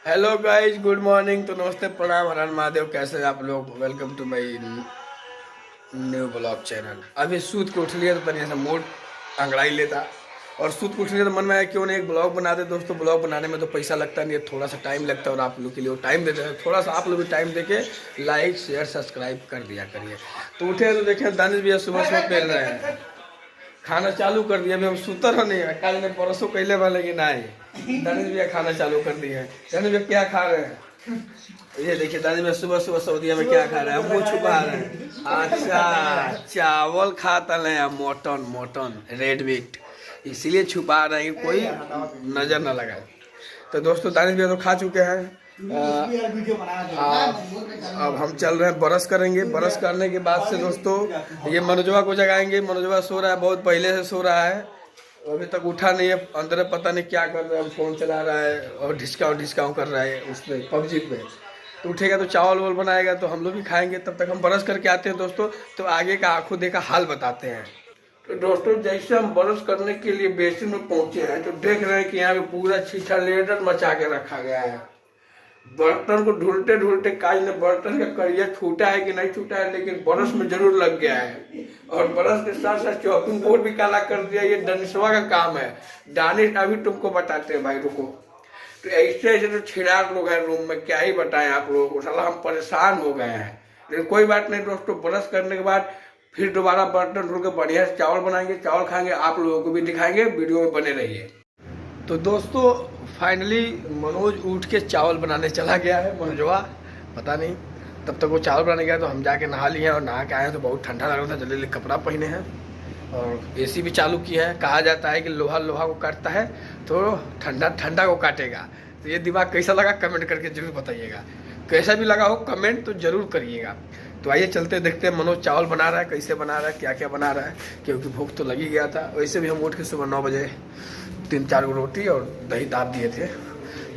Hello guys, good morning. तो नमस्ते, प्रणाम, हर हर महादेव। कैसे हैं आप लोग? Welcome to my new blog channel. अभी सूत के उठ लिया तो तनिया सा मूड अंगड़ाई लेता, और सूत के उठ लिया तो मन में आया क्यों नहीं एक ब्लॉग बना दे। दोस्तों, ब्लॉग बनाने में तो पैसा लगता नहीं है, थोड़ा सा टाइम लगता है, और आप लोग के लिए वो टाइम देते हैं। थोड़ा सा आप लोग भी टाइम देके लाइक शेयर सब्सक्राइब कर दिया करिए। तो उठे तो देखें दानिश भैया सुबह सुबह पेल रहे हैं, खाना चालू कर दिया। अभी हम सुतर हो नहीं है, कल ने परसों कैले वाले कि नहीं। दानिश भैया खाना चालू कर दिए हैं। दानिश भैया क्या खा रहे हैं? ये देखिए दानिश भैया सुबह सुबह सऊदीया में क्या खा रहे हैं, मुंह छुपा रहे हैं। अच्छा, चावल खाता है, मटन मटन रेड मीट, इसीलिए छुपा रहे हैं कि कोई नजर न लगाए। तो दोस्तों, दानिश भैया तो खा चुके हैं। अब हम चल रहे हैं, ब्रश करेंगे। ब्रश करने के बाद से दोस्तों ये मनोजवा को जगाएंगे। मनोजवा सो रहा है, बहुत पहले से सो रहा है, अभी तक उठा नहीं है। अंदर पता नहीं क्या कर रहा है, फोन चला रहा है और डिस्काउंट कर रहा है उस पर, पबजी पे। तो उठेगा तो चावल वावल बनाएगा तो हम लोग भी खाएंगे। तब तक हम ब्रश करके आते हैं दोस्तों, तो आगे का आंखों देखा हाल बताते हैं। तो दोस्तों, जैसे हम ब्रश करने के लिए बेसिन में पहुंचे हैं तो देख रहे हैं कि यहाँ पे पूरा छीछा लेडर मचा के रखा गया है। बर्तन को ढूंढते ढूंढते काज ने बर्तन का करिया छूटा है कि नहीं छूटा है, लेकिन ब्रश में जरूर लग गया है। और ब्रश के साथ साथ चॉपिंग बोर्ड भी काला कर दिया। ये दानिशवा का काम है। दानिश अभी तुमको बताते हैं भाई, रुको। तो ऐसे ऐसे तो छिड़ाक लोग हैं रूम में, क्या ही बताएं आप लोगों को। साला हम परेशान हो गए हैं, लेकिन कोई बात नहीं दोस्तों। ब्रश करने के बाद फिर दोबारा बर्तन धुल के बढ़िया से चावल बनाएंगे, चावल खाएंगे, आप लोगों को भी दिखाएंगे। वीडियो में बने रहिए। तो दोस्तों, फाइनली मनोज उठ के चावल बनाने चला गया है। मनोजवा पता नहीं, तब तक वो चावल बनाने गया तो हम जाके नहा लिए हैं। और नहा के आए हैं तो बहुत ठंडा लग रहा था, जल्दी जल्दी कपड़ा पहने हैं और एसी भी चालू किया है। कहा जाता है कि लोहा लोहा को काटता है तो ठंडा ठंडा को काटेगा। तो ये दिमाग कैसा लगा कमेंट करके जरूर बताइएगा। कैसा भी लगा हो कमेंट तो जरूर करिएगा। तो आइए चलते देखते हैं मनोज चावल बना रहा है, कैसे बना रहा है, क्या क्या बना रहा है, क्योंकि भूख तो लगी गया था। वैसे भी हम उठ के सुबह 9 बजे 3-4 रोटी और दही दाब दिए थे।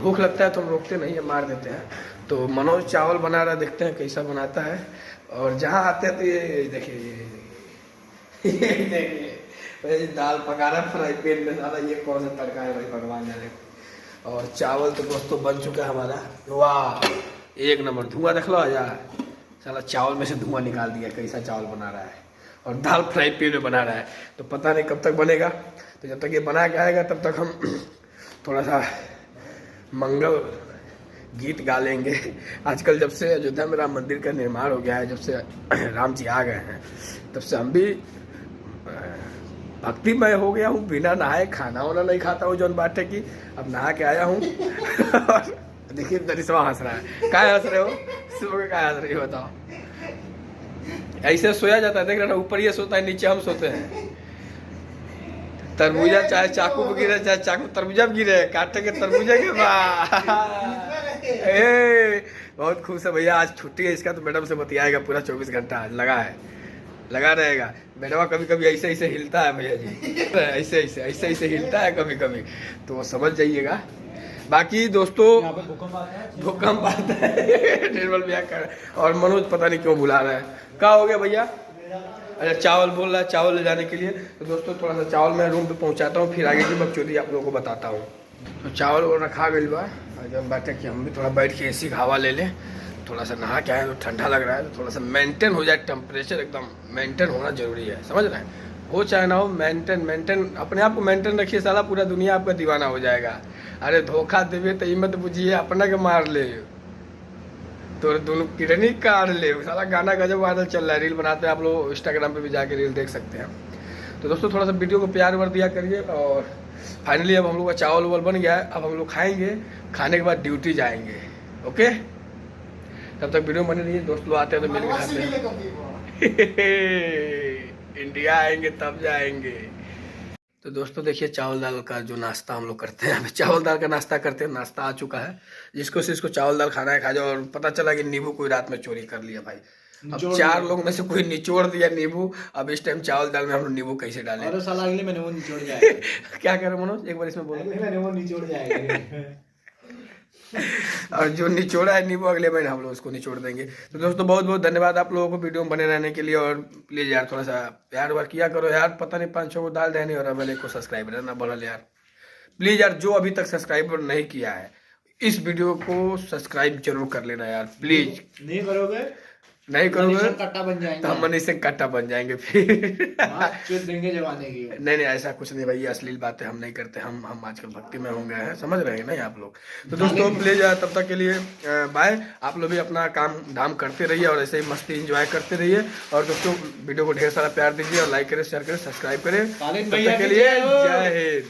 भूख लगता है तो हम रोकते नहीं है, मार देते हैं। तो मनोज चावल बना रहा है, देखते हैं कैसा बनाता है। और जहाँ आते हैं तो ये देखिए, ये देखिए दाल पका रहा है फ्राई पैन में। साला ये कौन सा तड़का है भाई, भगवान जाने। और चावल तो दोस्तों बन चुका है हमारा। वाह, एक नंबर। धुआं देख लो आजा, साला चावल में से धुआं निकाल दिया। कैसा चावल बना रहा है, और दाल फ्राई पैन में बना रहा है। तो पता नहीं कब तक बनेगा। तो जब तक ये बना के आएगा तब तक हम थोड़ा सा मंगल गीत गा लेंगे। आजकल जब से अयोध्या में राम मंदिर का निर्माण हो गया है, जब से राम जी आ गए हैं, तब से हम भी भक्तिमय हो गया हूँ। बिना नहाए खाना वाना नहीं खाता हूँ जौन बात है कि अब नहा के आया हूँ। देखिए दरिश्वा हंस रहा है। क्या हंस रहे हो? सुबह क्या हंस रही हो बताओ? ऐसे सोया जाता है, देख रहे ना, ऊपर ये सोता है, नीचे हम सोते हैं। तरबूजा चाहे चाकू पे गिरे, चाहे चाकू तरबूजा पे गिरे, काटे के तरबूजा के बाद। बहुत खुश है भैया, आज छुट्टी है इसका, तो मैडम से बतियाएगा पूरा 24 घंटा। आज लगा रहेगा। मैडम कभी कभी ऐसे ऐसे हिलता है भैया जी, ऐसे ऐसे हिलता है कभी कभी, तो वो समझ जाइएगा। बाकी दोस्तों, भूकंप आता है। निर्मल भैया कर, और मनोज पता नहीं क्यों बुला रहा है। क्या हो गया भैया? अच्छा, चावल बोल रहा है, चावल ले जाने के लिए। तो दोस्तों थोड़ा सा चावल मैं रूम पे पहुंचाता हूँ, फिर आगे की बकचोदी आप लोगों को बताता हूँ। तो चावल वो रखा गई बा, जब बात है कि हम भी थोड़ा बैठ के एसी का हवा ले लें। थोड़ा सा नहा के आए तो ठंडा लग रहा है, तो थोड़ा सा मेंटेन हो जाए, टेम्परेचर एकदम मेंटेन होना जरूरी है, समझ रहे हैं? हो चाहे ना हो, मेंटेन अपने आप को मेंटेन रखिए, साला पूरा दुनिया आपका दीवाना हो जाएगा। अरे धोखा देवे तो ये मत बुझिए अपना के मार ले, तो दोनों किडनी काट ले। सारा गाना गजब वायरल चल रहा है, रील बनाते हैं, आप लोग इंस्टाग्राम पे भी जाके रील देख सकते हैं। तो दोस्तों थोड़ा सा वीडियो को प्यार व्यार दिया करिए। और फाइनली अब हम लोग का चावल वावल बन गया है, अब हम लोग खाएंगे, खाने के बाद ड्यूटी जाएंगे। ओके, तब तक वीडियो बने रहिए। दोस्त लोग आते हैं तो मिल के खाते हैं। इंडिया आएंगे तब जाएंगे। तो दोस्तों देखिए, चावल दाल का जो नाश्ता हम लोग करते हैं, चावल दाल का नाश्ता करते हैं। नाश्ता आ चुका है, जिसको चावल दाल खाना है खा जाओ। और पता चला कि नींबू कोई रात में चोरी कर लिया भाई। अब 4 लोग में से कोई निचोड़ दिया नींबू। अब इस टाइम चावल दाल में हम लोग नींबू कैसे डालें? अरे साला अगले महीने वो निचोड़ जाएगा। क्या कह रहे मनोज, एक बार इसमें बोलो। अगले महीने वो निचोड़ जाएगा। और जो निचोड़ा है नींबू, अगले महीने हम लोग उसको निचोड़ देंगे। तो दोस्तों बहुत बहुत धन्यवाद आप लोगों को वीडियो में बने रहने के लिए। और प्लीज यार थोड़ा सा प्यार वार किया करो यार। पता नहीं 5-6 को डाल देने और अब को सब्सक्राइबर ना बोला यार। प्लीज यार, जो अभी तक सब्सक्राइबर नहीं किया है इस वीडियो को सब्सक्राइब जरूर कर लेना यार प्लीज। नहीं करोगे नहीं करोगे कट्टा बन तो जाएंगे हम मनीष सिंह कट्टा बन जाएंगे फिर। चुत देंगे जमाने की। नहीं नहीं ऐसा कुछ नहीं भाई, अश्लील बातें हम नहीं करते, हम आजकल भक्ति में हो गए हैं, समझ रहे हैं नहीं आप लोग। तो दोस्तों प्लीज तब तक के लिए बाय। आप लोग भी अपना काम धाम करते रहिए और ऐसे ही मस्ती एंजॉय करते रहिए। और दोस्तों वीडियो को ढेर सारा प्यार दीजिए और लाइक करें, शेयर करें, सब्सक्राइब करें। तब तक के लिए जय हिंद।